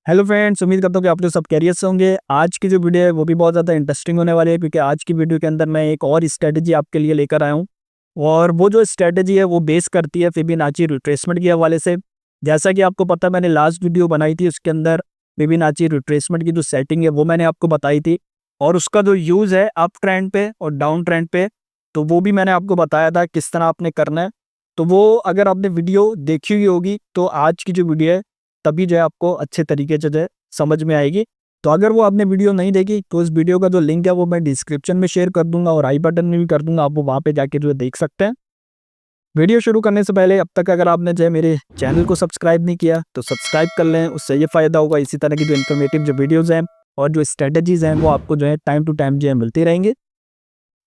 Hello friends, उम्मीद करता हूँ कि आप लोग सब कैरियर से होंगे। आज की जो वीडियो है वो भी बहुत ज़्यादा इंटरेस्टिंग होने वाली है, क्योंकि आज की वीडियो के अंदर मैं एक और स्ट्रेटजी आपके लिए लेकर आया हूँ। और वो जो स्ट्रेटजी है वो बेस करती है फिबोनाची रिट्रेसमेंट के हवाले से। जैसा कि आपको पता है, मैंने लास्ट वीडियो बनाई थी, उसके अंदर फिबोनाची रिट्रेसमेंट की जो सेटिंग है वो मैंने आपको बताई थी, और उसका जो यूज़ है अप ट्रेंड पे और डाउन ट्रेंड पे, तो वो भी मैंने आपको बताया था किस तरह आपने करना है। तो वो अगर आपने वीडियो देखी हुई होगी तो आज की जो वीडियो है तभी जो है आपको अच्छे तरीके से जो है समझ में आएगी। तो अगर वो आपने वीडियो नहीं देखी तो इस वीडियो का जो लिंक है वो मैं डिस्क्रिप्शन में शेयर कर दूंगा और आई बटन में भी कर दूंगा, आप वो वहाँ पे जाके जो है देख सकते हैं। वीडियो शुरू करने से पहले अब तक अगर आपने जो है मेरे चैनल को सब्सक्राइब नहीं किया तो सब्सक्राइब कर लें, उससे ये फ़ायदा होगा, इसी तरह की जो इन्फॉर्मेटिव जो वीडियोज़ हैं और जो स्ट्रेटजीज़ हैं वो आपको जो है टाइम टू टाइम जो है मिलती रहेंगे।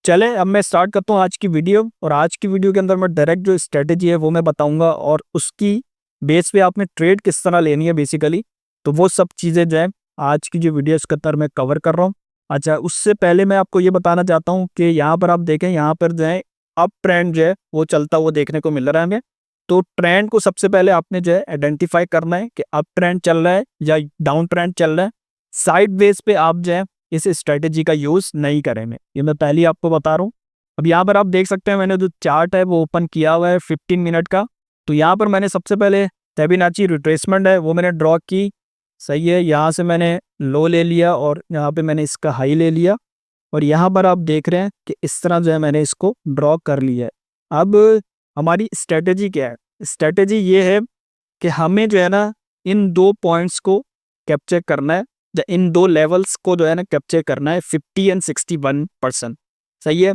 चलें, अब मैं स्टार्ट करता हूँ आज की वीडियो। और आज की वीडियो के अंदर मैं डायरेक्ट जो स्ट्रेटजी है वो मैं बताऊंगा, और उसकी बेस पे आपने ट्रेड किस तरह लेनी है बेसिकली। तो वो सब चीज़ें जो है आज की जो वीडियो इसके अंदर मैं कवर कर रहा हूँ। अच्छा, उससे पहले मैं आपको ये बताना चाहता हूँ कि यहाँ पर आप देखें, यहाँ पर जो है अप ट्रेंड जो है वो चलता हुआ देखने को मिल रहा है हमें। तो ट्रेंड को सबसे पहले आपने जो है आइडेंटिफाई करना है कि अप ट्रेंड चल रहा है या डाउन ट्रेंड चल रहा है। साइड बेस पे आप जो है इस स्ट्रेटेजी का यूज़ नहीं करेंगे, ये मैं पहले ही आपको बता रहा हूँ। अब यहाँ पर आप देख सकते हैं, मैंने जो चार्ट है वो ओपन किया हुआ है 15 मिनट का। तो यहाँ पर मैंने सबसे पहले फिबोनाची रिट्रेसमेंट है वो मैंने ड्रॉ की। सही है, यहाँ से मैंने लो ले लिया और यहाँ पे मैंने इसका हाई ले लिया, और यहाँ पर आप देख रहे हैं कि इस तरह जो है मैंने इसको ड्रॉ कर लिया है। अब हमारी स्ट्रेटेजी क्या है? स्ट्रेटेजी ये है कि हमें जो है ना इन दो पॉइंट्स को कैप्चर करना है, या इन दो लेवल्स को जो है ना कैप्चर करना है, 50 एंड 61%। सही है,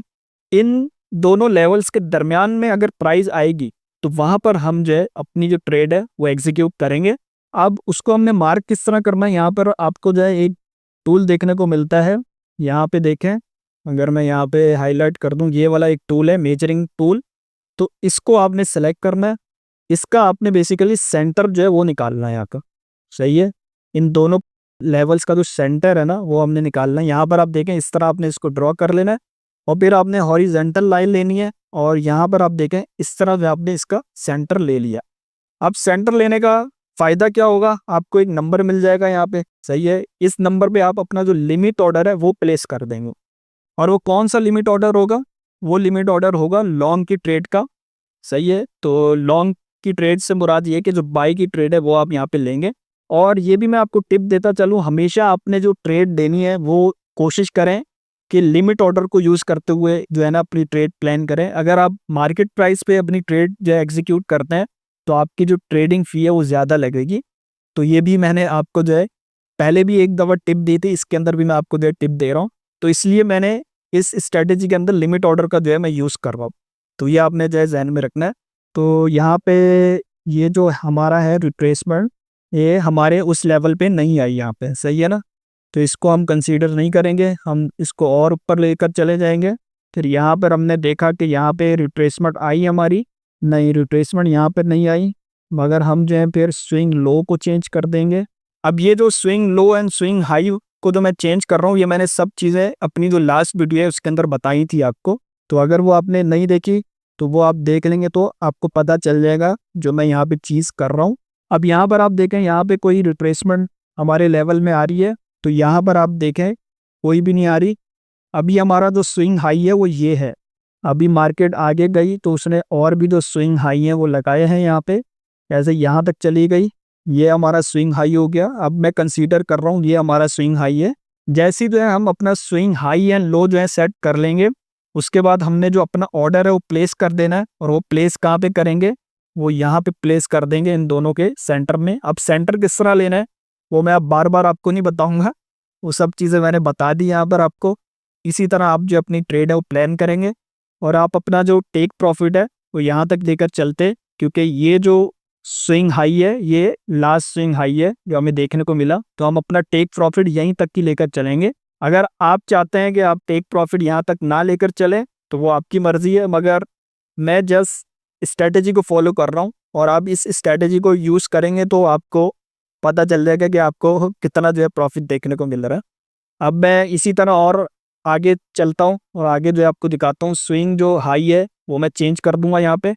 इन दोनों लेवल्स के दरमियान में अगर प्राइस आएगी तो वहां पर हम जो है अपनी जो ट्रेड है वो एग्जीक्यूट करेंगे। अब उसको हमने मार्क किस तरह करना है, यहाँ पर आपको जो है एक टूल देखने को मिलता है। यहाँ पे देखें, अगर मैं यहाँ पे हाईलाइट कर दूं, ये वाला एक टूल है मेजरिंग टूल। तो इसको आपने सेलेक्ट करना है, इसका आपने बेसिकली सेंटर जो है वो निकालना है यहाँ का। सही है, इन दोनों लेवल्स का जो सेंटर है ना वो हमने निकालना है। यहाँ पर आप देखें, इस तरह आपने इसको ड्रॉ कर लेना है, और फिर आपने हॉरिजेंटल लाइन लेनी है, और यहाँ पर आप देखें इस तरह से आपने इसका सेंटर ले लिया। अब सेंटर लेने का फायदा क्या होगा, आपको एक नंबर मिल जाएगा यहाँ पे। सही है, इस नंबर पे आप अपना जो लिमिट ऑर्डर है वो प्लेस कर देंगे। और वो कौन सा लिमिट ऑर्डर होगा? वो लिमिट ऑर्डर होगा लॉन्ग की ट्रेड का। सही है, तो लॉन्ग की ट्रेड से मुराद ये है कि जो बाई की ट्रेड है वो आप यहाँ पे लेंगे। और ये भी मैं आपको टिप देता चलूँ, हमेशा आपने जो ट्रेड देनी है वो कोशिश करें कि लिमिट ऑर्डर को यूज़ करते हुए जो है ना अपनी ट्रेड प्लान करें। अगर आप मार्केट प्राइस पे अपनी ट्रेड जो है एग्जीक्यूट करते हैं तो आपकी जो ट्रेडिंग फ़ी है वो ज़्यादा लगेगी। तो ये भी मैंने आपको जो है पहले भी एक दफ़ा टिप दी थी, इसके अंदर भी मैं आपको जो है टिप दे रहा हूँ। तो इसलिए मैंने इस स्ट्रेटेजी के अंदर लिमिट ऑर्डर का जो है मैं यूज़ कर रहा हूँ। तो ये आपने जो है ज़हन में रखना है। तो यहाँ पे ये जो हमारा है रिट्रेसमेंट, ये हमारे उस लेवल पे नहीं आई यहाँ पे। सही है ना, तो इसको हम कंसीडर नहीं करेंगे, हम इसको और ऊपर लेकर चले जाएंगे। फिर यहाँ पर हमने देखा कि यहाँ पे रिट्रेसमेंट आई हमारी, नहीं रिट्रेसमेंट यहाँ पर नहीं आई, मगर हम जो है फिर स्विंग लो को चेंज कर देंगे। अब ये जो swing low and swing high को जो मैं चेंज कर रहा हूँ, ये मैंने सब चीज़ें अपनी जो लास्ट वीडियो है उसके अंदर बताई थी आपको। तो अगर वो आपने नहीं देखी तो वो आप देख लेंगे तो आपको पता चल जाएगा जो मैं यहाँ पे चीज़ कर रहा हूँ। अब यहाँ पर आप देखें, यहाँ पे कोई रिट्रेसमेंट हमारे लेवल में आ रही है, तो यहाँ पर आप देखें कोई भी नहीं आ रही। अभी हमारा जो स्विंग हाई है वो ये है। अभी मार्केट आगे गई तो उसने और भी जो स्विंग हाई है वो लगाए हैं यहाँ पे, ऐसे यहाँ तक चली गई, ये हमारा स्विंग हाई हो गया। अब मैं कंसीडर कर रहा हूँ ये हमारा स्विंग हाई है। जैसे ही जो है हम अपना स्विंग हाई एंड लो जो है सेट कर लेंगे, उसके बाद हमने जो अपना ऑर्डर है वो प्लेस कर देना है। और वो प्लेस कहाँ पे करेंगे? वो यहाँ पे प्लेस कर देंगे इन दोनों के सेंटर में। अब सेंटर किस तरह लेना है वो मैं अब बार बार आपको नहीं बताऊंगा, वो सब चीज़ें मैंने बता दी यहाँ पर आपको। इसी तरह आप जो अपनी ट्रेड है वो प्लान करेंगे, और आप अपना जो टेक प्रॉफिट है वो यहाँ तक लेकर चलते, क्योंकि ये जो स्विंग हाई है ये लास्ट स्विंग हाई है जो हमें देखने को मिला। तो हम अपना टेक प्रॉफिट यहीं तक की लेकर चलेंगे। अगर आप चाहते हैं कि आप टेक प्रॉफिट यहाँ तक ना लेकर चलें तो वो आपकी मर्जी है, मगर मैं जस्ट स्ट्रेटेजी को फॉलो कर रहा हूँ, और आप इस स्ट्रेटेजी को यूज़ करेंगे तो आपको पता चल जाएगा कि आपको कितना जो है प्रॉफिट देखने को मिल रहा है। अब मैं इसी तरह और आगे चलता हूँ और आगे जो है आपको दिखाता हूँ। स्विंग जो हाई है वो मैं चेंज कर दूंगा यहाँ पे।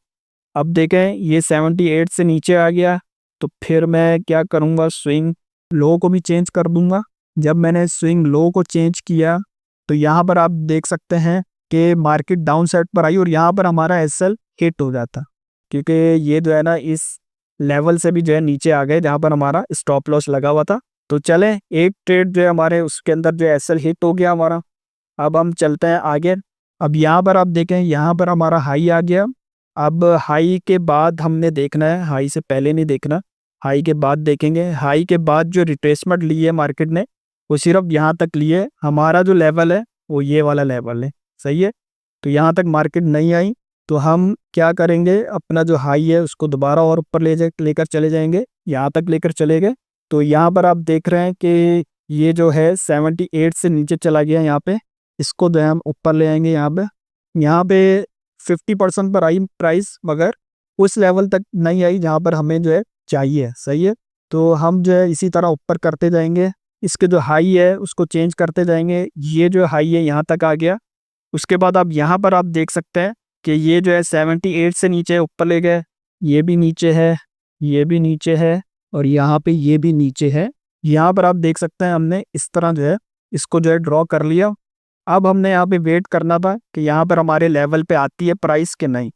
अब देखें ये 78 से नीचे आ गया, तो फिर मैं क्या करूँगा, स्विंग लो को भी चेंज कर दूंगा। जब मैंने स्विंग लो को चेंज किया तो यहाँ पर आप देख सकते हैं कि मार्केट डाउन साइड पर आई और यहाँ पर हमारा एसएल हिट हो जाता, क्योंकि ये जो है ना इस लेवल से भी जो है नीचे आ गए जहाँ पर हमारा स्टॉप लॉस लगा हुआ था। तो चले, एक ट्रेड जो है हमारे उसके अंदर जो एसएल हिट हो गया हमारा। अब हम चलते हैं आगे। अब यहाँ पर आप देखें, यहाँ पर हमारा हाई आ गया। अब हाई के बाद हमने देखना है, हाई से पहले नहीं देखना, हाई के बाद देखेंगे। हाई के बाद जो रिट्रेसमेंट ली है मार्केट ने वो सिर्फ यहाँ तक लिए। हमारा जो लेवल है वो ये वाला लेवल है, सही है। तो यहाँ तक मार्केट नहीं आई तो हम क्या करेंगे, अपना जो हाई है उसको दोबारा और ऊपर लेकर चले जाएंगे, यहाँ तक लेकर चले गए। तो यहाँ पर आप देख रहे हैं कि ये जो है 78 से नीचे चला गया यहाँ पे। इसको जो है हम ऊपर ले आएंगे यहाँ पे 50% पर आई प्राइस, मगर उस लेवल तक नहीं आई जहाँ पर हमें जो है चाहिए, सही है। तो हम जो है इसी तरह ऊपर करते जाएंगे, इसके जो हाई है उसको चेंज करते जाएंगे। ये जो हाई है यहाँ तक आ गया। उसके बाद आप यहाँ पर आप देख सकते हैं कि ये जो है 78 से नीचे ऊपर ले गए, ये भी नीचे है, ये भी नीचे है और यहाँ पे ये भी नीचे है। यहाँ पर आप देख सकते हैं हमने इस तरह जो है इसको जो है ड्रॉ कर लिया। अब हमने यहाँ पे वेट करना था कि यहाँ पर हमारे लेवल पे आती है प्राइस के नहीं।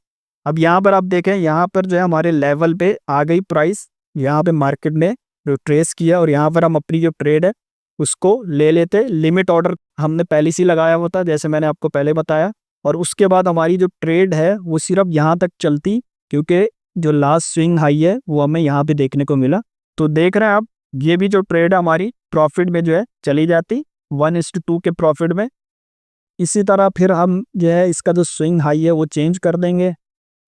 अब यहाँ पर आप देखें, यहाँ पर जो है हमारे लेवल पे आ गई प्राइस, यहाँ पे मार्केट ने रिट्रेस किया और यहाँ पर हम अपनी जो ट्रेड है उसको ले लेते। लिमिट ऑर्डर हमने पहले से लगाया हुआ था, जैसे मैंने आपको पहले बताया। और उसके बाद हमारी जो ट्रेड है वो सिर्फ यहाँ तक चलती, क्योंकि जो लास्ट स्विंग हाई है वो हमें यहाँ पे देखने को मिला। तो देख रहे हैं आप, ये भी जो ट्रेड है हमारी प्रॉफिट में जो है चली जाती 1:2 के प्रॉफिट में। इसी तरह फिर हम जो है इसका जो स्विंग हाई है वो चेंज कर देंगे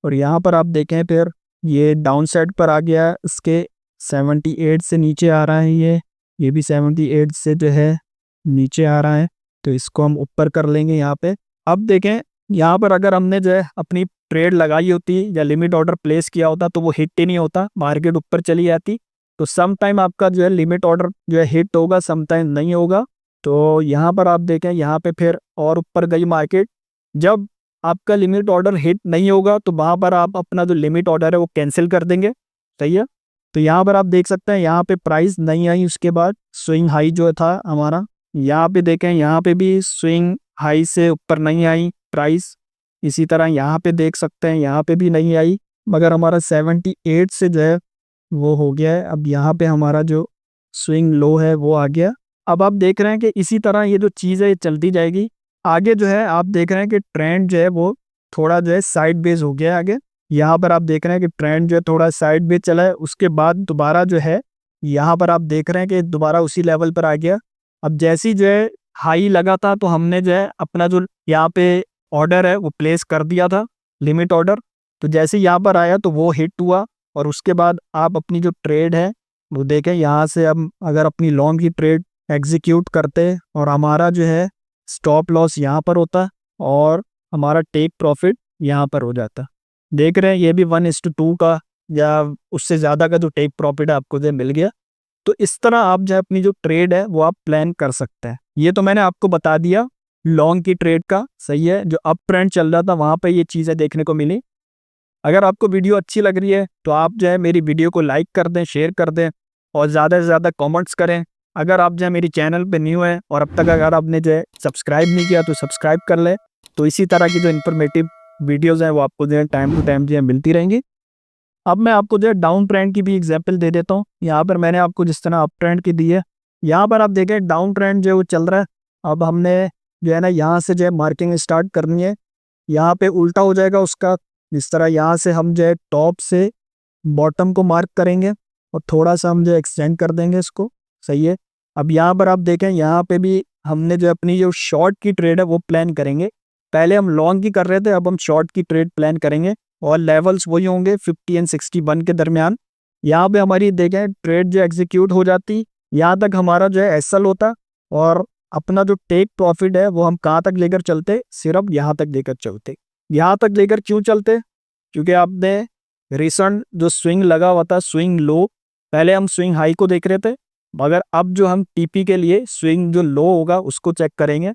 और यहाँ पर आप देखें फिर ये डाउन साइड पर आ गया, इसके 78 से नीचे आ रहा है, ये भी 78 से जो है नीचे आ रहा है। तो इसको हम ऊपर कर लेंगे यहाँ पे। अब देखें, यहाँ पर अगर हमने जो है अपनी ट्रेड लगाई होती या लिमिट ऑर्डर प्लेस किया होता तो वो हिट ही नहीं होता, मार्केट ऊपर चली जाती। तो सम टाइम आपका जो है लिमिट ऑर्डर जो है हिट होगा, सम टाइम नहीं होगा। तो यहाँ पर आप देखें, यहाँ पे फिर और ऊपर गई मार्केट। जब आपका लिमिट ऑर्डर हिट नहीं होगा तो वहाँ पर आप अपना जो लिमिट ऑर्डर है वो कैंसिल कर देंगे, सही है। तो यहाँ पर आप देख सकते हैं यहाँ पे प्राइस नहीं आई, उसके बाद स्विंग हाई जो था हमारा, यहाँ पे देखें, यहाँ पे भी स्विंग हाई से ऊपर नहीं आई प्राइस। इसी तरह यहाँ पे देख सकते हैं, यहाँ पे भी नहीं आई, मगर हमारा 78 से जो है वो हो गया है। अब यहाँ पे हमारा जो स्विंग लो है वो आ गया। अब आप देख रहे हैं कि इसी तरह ये जो चीज़ है ये चलती जाएगी आगे। जो है आप देख रहे हैं कि ट्रेंड जो है वो थोड़ा जो है साइड बेस हो गया है आगे। यहाँ पर आप देख रहे हैं कि ट्रेंड जो है थोड़ा साइड बेस चला है, उसके बाद दोबारा जो है यहाँ पर आप देख रहे हैं कि दोबारा उसी लेवल पर आ गया। अब जैसी जो है हाई लगा था तो हमने जो है अपना जो यहाँ पे ऑर्डर है वो प्लेस कर दिया था, लिमिट ऑर्डर। तो जैसे यहाँ पर आया तो वो हिट हुआ और उसके बाद आप अपनी जो ट्रेड है वो देखें, यहाँ से हम अगर अपनी लॉन्ग की ट्रेड एग्जीक्यूट करते और हमारा जो है स्टॉप लॉस यहाँ पर होता और हमारा टेक प्रॉफिट यहाँ पर हो जाता। देख रहे हैं ये भी 1:2 का या उससे ज़्यादा का जो टेक प्रॉफिट है आपको जो मिल गया। तो इस तरह आप जो अपनी जो ट्रेड है वो आप प्लान कर सकते हैं। ये तो मैंने आपको बता दिया लॉन्ग की ट्रेड का, सही है। जो अप ट्रेंड चल रहा था वहाँ पे ये चीज़ें देखने को मिली। अगर आपको वीडियो अच्छी लग रही है तो आप जो है मेरी वीडियो को लाइक कर दें, शेयर कर दें और ज़्यादा से ज़्यादा कमेंट्स करें। अगर आप जो है मेरी चैनल पे न्यू है और अब तक अगर आपने जो है सब्सक्राइब नहीं किया तो सब्सक्राइब कर लें। तो इसी तरह की जो इन्फॉर्मेटिव वीडियोज़ हैं वो आपको जो है टाइम टू टाइम जो है मिलती रहेंगी। अब मैं आपको जो है डाउन ट्रेंड की भी एग्जांपल दे देता हूँ। यहाँ पर मैंने आपको जिस तरह अप ट्रेंड की दी है, यहाँ पर आप देखें डाउन ट्रेंड जो है वो चल रहा है। अब हमने जो है ना यहाँ से जो है मार्किंग स्टार्ट करनी है, यहाँ पे उल्टा हो जाएगा उसका। इस तरह यहाँ से हम जो है टॉप से बॉटम को मार्क करेंगे और थोड़ा सा हम जो एक्सटेंड कर देंगे इसको, सही है। अब यहाँ पर आप देखें, यहाँ पे भी हमने जो अपनी जो शॉर्ट की ट्रेड है वो प्लान करेंगे। पहले हम लॉन्ग की कर रहे थे, अब हम शॉर्ट की ट्रेड प्लान करेंगे और लेवल्स वही होंगे 50 और 61 के दरमियान। यहाँ पे हमारी देखें ट्रेड जो एग्जीक्यूट हो जाती, यहाँ तक हमारा जो है एसएल होता और अपना जो टेक प्रॉफिट है वो हम कहाँ तक लेकर चलते, सिर्फ यहाँ तक लेकर चलते। यहाँ तक लेकर क्यों चलते, क्योंकि आपने रिसेंट जो स्विंग लगा हुआ था, स्विंग लो, पहले हम स्विंग हाई को देख रहे थे, मगर अब जो हम टीपी के लिए स्विंग जो लो होगा उसको चेक करेंगे।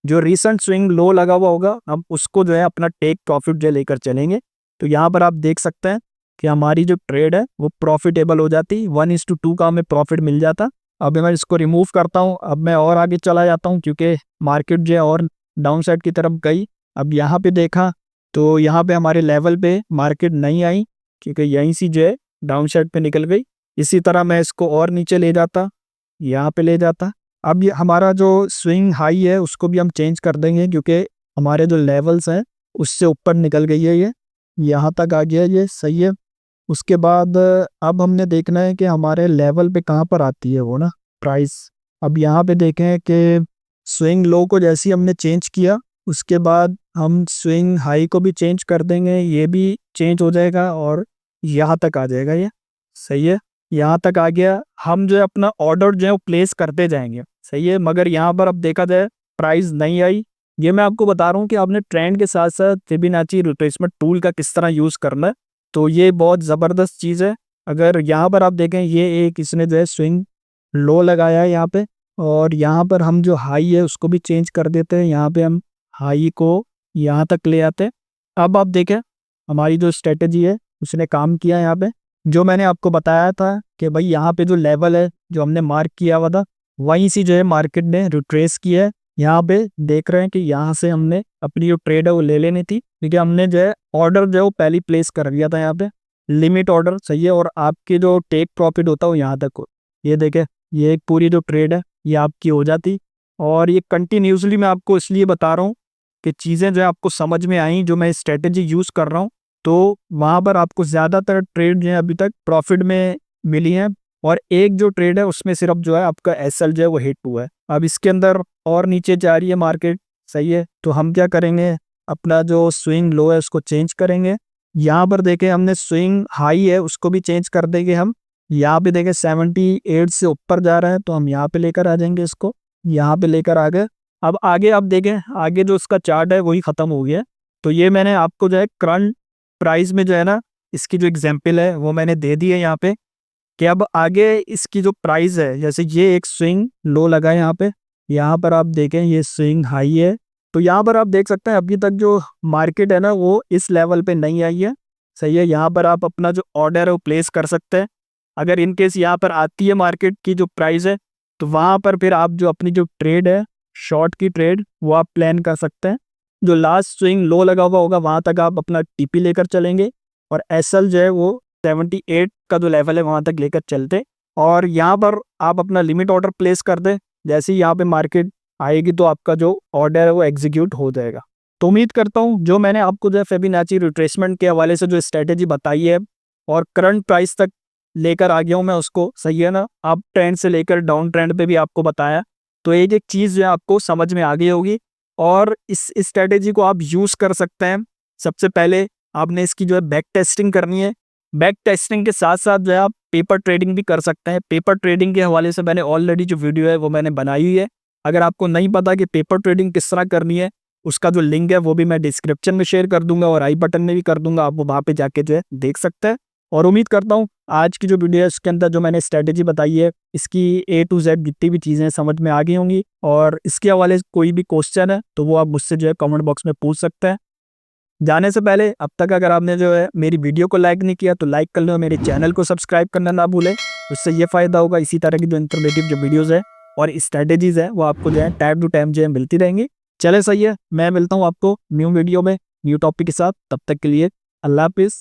जो रिसेंट स्विंग लो लगा हुआ होगा हम उसको जो है अपना टेक प्रॉफिट जो लेकर चलेंगे। तो यहाँ पर आप देख सकते हैं कि हमारी जो ट्रेड है वो प्रॉफिटेबल हो जाती, 1:2 का हमें प्रॉफिट मिल जाता। अब मैं इसको रिमूव करता हूँ। अब मैं और आगे चला जाता हूँ क्योंकि मार्केट जो है और डाउन साइड की तरफ गई। अब यहाँ पे देखा तो यहाँ पे हमारे लेवल पे मार्केट नहीं आई क्योंकि यहीं से जो है डाउन साइड पे निकल गई। इसी तरह मैं इसको और नीचे ले जाता, यहाँ पे ले जाता। अब ये हमारा जो स्विंग हाई है उसको भी हम चेंज कर देंगे क्योंकि हमारे जो लेवल्स हैं उससे ऊपर निकल गई है, ये यहाँ तक आ गया, ये सही है। उसके बाद अब हमने देखना है कि हमारे लेवल पे कहाँ पर आती है वो ना प्राइस। अब यहाँ पे देखें कि स्विंग लो को जैसे ही हमने चेंज किया उसके बाद हम स्विंग हाई को भी चेंज कर देंगे, ये भी चेंज हो जाएगा और यहाँ तक आ जाएगा, ये सही है। यहाँ तक आ गया। हम जो है अपना ऑर्डर जो है वो प्लेस करते जाएंगे, सही है। मगर यहाँ पर अब देखा जाए प्राइस नहीं आई। ये मैं आपको बता रहा हूँ कि आपने ट्रेंड के साथ साथ फिबोनाची रिट्रेसमेंट टूल का किस तरह यूज़ करना है। तो ये बहुत ज़बरदस्त चीज़ है। अगर यहाँ पर आप देखें, ये एक इसने जो है स्विंग लो लगाया है यहाँ पे, और यहाँ पर हम जो हाई है उसको भी चेंज कर देते हैं। यहाँ पे हम हाई को यहाँ तक ले आते हैं। अब आप देखें हमारी जो स्ट्रेटेजी है उसने काम किया। यहाँ पे जो मैंने आपको बताया था कि भाई यहाँ पे जो लेवल है जो हमने मार्क किया हुआ था वहीं से जो है मार्केट ने रिट्रेस किया है। यहाँ पे देख रहे हैं कि यहाँ से हमने अपनी जो ट्रेड है वो ले लेनी थी क्योंकि हमने जो है ऑर्डर जो है वो पहले प्लेस कर दिया था यहाँ पे, लिमिट ऑर्डर, सही है। और आपके जो टेक प्रॉफिट होता है वो यहाँ तक हो। ये देखे, ये एक पूरी जो ट्रेड है ये आपकी हो जाती। और ये कंटिन्यूसली मैं आपको इसलिए बता रहा हूँ कि चीज़ें जो है आपको समझ में आई, जो मैं स्ट्रेटेजी यूज़ कर रहा हूँ, तो वहाँ पर आपको ज़्यादातर ट्रेड जो है अभी तक प्रॉफिट में मिली हैं। और एक जो ट्रेड है उसमें सिर्फ जो है आपका एसएल जो है वो हिट हुआ है। अब इसके अंदर और नीचे जा रही है मार्केट, सही है। तो हम क्या करेंगे, अपना जो स्विंग लो है उसको चेंज करेंगे। यहाँ पर देखें हमने स्विंग हाई है उसको भी चेंज कर देंगे हम। यहाँ पे देखें 78 से ऊपर जा रहा है तो हम यहाँ पे लेकर आ जाएंगे इसको, यहाँ पे लेकर आ गए। अब आगे आप देखें, आगे जो उसका चार्ट है वही ख़त्म हो गया है। तो ये मैंने आपको जो है करंट प्राइस में जो है ना इसकी जो एग्जाम्पल है वो मैंने दे दी है यहाँ पे, कि अब आगे इसकी जो प्राइस है, जैसे ये एक स्विंग लो लगा है यहाँ पे, यहाँ पर आप देखें ये स्विंग हाई है। तो यहाँ पर आप देख सकते हैं अभी तक जो मार्केट है ना वो इस लेवल पे नहीं आई है, सही है। यहाँ पर आप अपना जो ऑर्डर है वो प्लेस कर सकते हैं। अगर इन केस यहाँ पर आती है मार्केट की जो प्राइस है तो वहाँ पर फिर आप जो अपनी जो ट्रेड है शॉर्ट की ट्रेड वो आप प्लान कर सकते हैं। जो लास्ट स्विंग लो लगा हुआ होगा वहाँ तक आप अपना टीपी लेकर चलेंगे, और एसएल जो है वो 78 का जो लेवल है वहाँ तक लेकर चलते। और यहाँ पर आप अपना लिमिट ऑर्डर प्लेस कर दें। जैसे ही यहाँ पे मार्केट आएगी तो आपका जो ऑर्डर है वो एग्जीक्यूट हो जाएगा। तो उम्मीद करता हूँ जो मैंने आपको जो है फिबोनाची रिट्रेसमेंट के हवाले से जो स्ट्रेटेजी बताई है और करंट प्राइस तक लेकर आ गया हूँ मैं उसको, सही है ना। अप ट्रेंड से लेकर डाउन ट्रेंड पे भी आपको बताया। तो एक एक चीज़ जो है आपको समझ में आ गई होगी और इस स्ट्रेटेजी को आप यूज़ कर सकते हैं। सबसे पहले आपने इसकी जो है बैक टेस्टिंग करनी है। बैक टेस्टिंग के साथ साथ जो है आप पेपर ट्रेडिंग भी कर सकते हैं। पेपर ट्रेडिंग के हवाले से मैंने ऑलरेडी जो वीडियो है वो मैंने बनाई हुई है। अगर आपको नहीं पता कि पेपर ट्रेडिंग किस तरह करनी है, उसका जो लिंक है वो भी मैं डिस्क्रिप्शन में शेयर कर दूंगा और आई बटन में भी कर दूंगा, आप वो वहाँ पे जाके जो है देख सकते हैं। और उम्मीद करता हूँ आज की जो वीडियो है उसके अंदर जो मैंने स्ट्रेटेजी बताई है इसकी A to Z जितनी भी चीज़ें समझ में आ गई होंगी। और इसके हवाले से कोई भी क्वेश्चन है तो वो आप मुझसे जो है कमेंट बॉक्स में पूछ सकते हैं। जाने से पहले अब तक अगर आपने जो है मेरी वीडियो को लाइक नहीं किया तो लाइक कर लो, मेरे चैनल को सब्सक्राइब करना ना भूलें। उससे ये फ़ायदा होगा, इसी तरह की जो इन्फॉर्मेटिव जो वीडियोज़ है और स्ट्रेटेजीज़ है वो आपको जो है टाइम टू टाइम जो है मिलती रहेंगी। चले, सही है, मैं मिलता हूँ आपको न्यू वीडियो में न्यू टॉपिक के साथ। तब तक के लिए अल्लाह हाफिज़।